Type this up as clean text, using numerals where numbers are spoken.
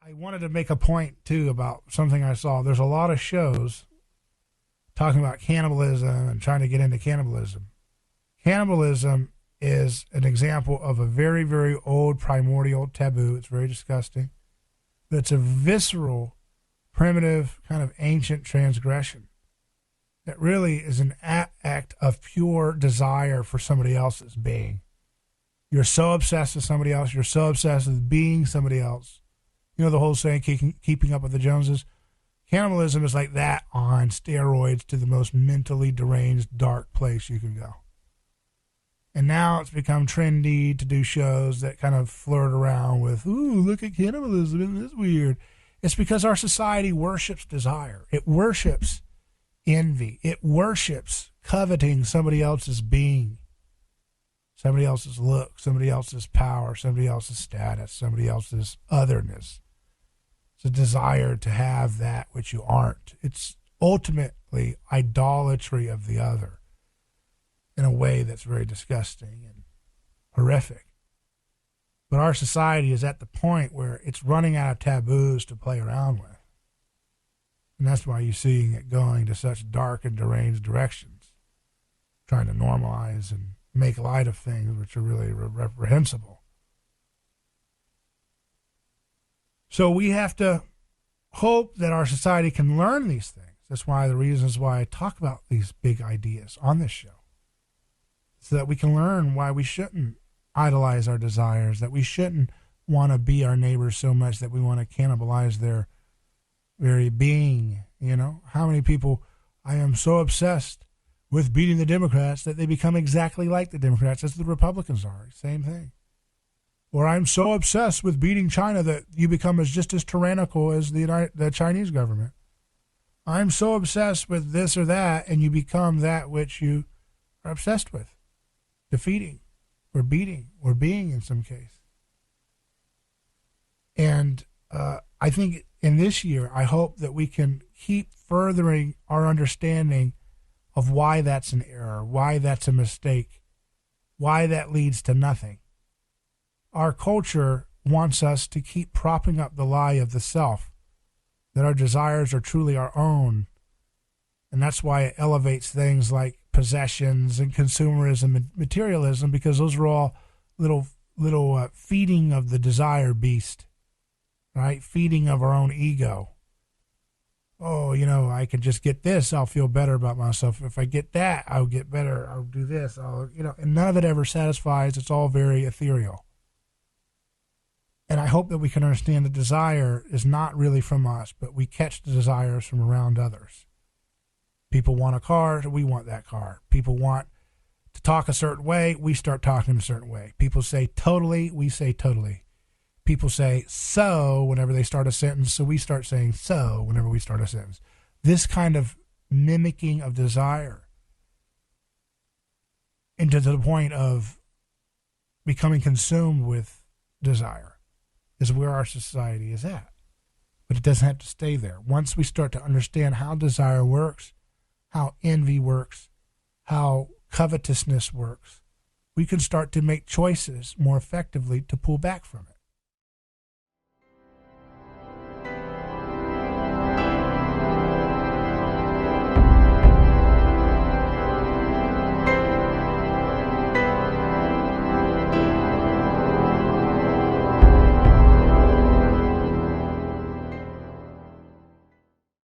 I wanted to make a point, too, about something I saw. There's a lot of shows talking about cannibalism and trying to get into cannibalism. Cannibalism is an example of a very, very old primordial taboo. It's very disgusting. But it's a visceral, primitive, kind of ancient transgression that really is an act of pure desire for somebody else's being. You're so obsessed with somebody else. You're so obsessed with being somebody else. You know the whole saying, keeping up with the Joneses? Cannibalism is like that on steroids to the most mentally deranged, dark place you can go. And now it's become trendy to do shows that kind of flirt around with, ooh, look at cannibalism, isn't this weird? It's because our society worships desire. It worships envy. It worships coveting somebody else's being, somebody else's look, somebody else's power, somebody else's status, somebody else's otherness. It's a desire to have that which you aren't. It's ultimately idolatry of the other in a way that's very disgusting and horrific. But our society is at the point where it's running out of taboos to play around with. And that's why you're seeing it going to such dark and deranged directions, trying to normalize and make light of things which are really reprehensible. So we have to hope that our society can learn these things. That's why the reasons why I talk about these big ideas on this show, so that we can learn why we shouldn't idolize our desires, that we shouldn't want to be our neighbors so much that we want to cannibalize their very being. You know, how many people, I am so obsessed with beating the Democrats that they become exactly like the Democrats as the Republicans are. Same thing. Or I'm so obsessed with beating China that you become just as tyrannical as the Chinese government. I'm so obsessed with this or that, and you become that which you are obsessed with, defeating or beating or being in some case. And I think in this year, I hope that we can keep furthering our understanding of why that's an error, why that's a mistake, why that leads to nothing. Our culture wants us to keep propping up the lie of the self, that our desires are truly our own. And that's why it elevates things like possessions and consumerism and materialism, because those are all little feeding of the desire beast, right? Feeding of our own ego. Oh, you know, I can just get this, I'll feel better about myself. If I get that, I'll get better. I'll do this, and none of it ever satisfies. It's all very ethereal. And I hope that we can understand the desire is not really from us, but we catch the desires from around others. People want a car, so we want that car. People want to talk a certain way, we start talking a certain way. People say totally, we say totally. People say so whenever they start a sentence, so we start saying so whenever we start a sentence. This kind of mimicking of desire, and to the point of becoming consumed with desire, is where our society is at. But it doesn't have to stay there. Once we start to understand how desire works, how envy works, how covetousness works, we can start to make choices more effectively to pull back from it.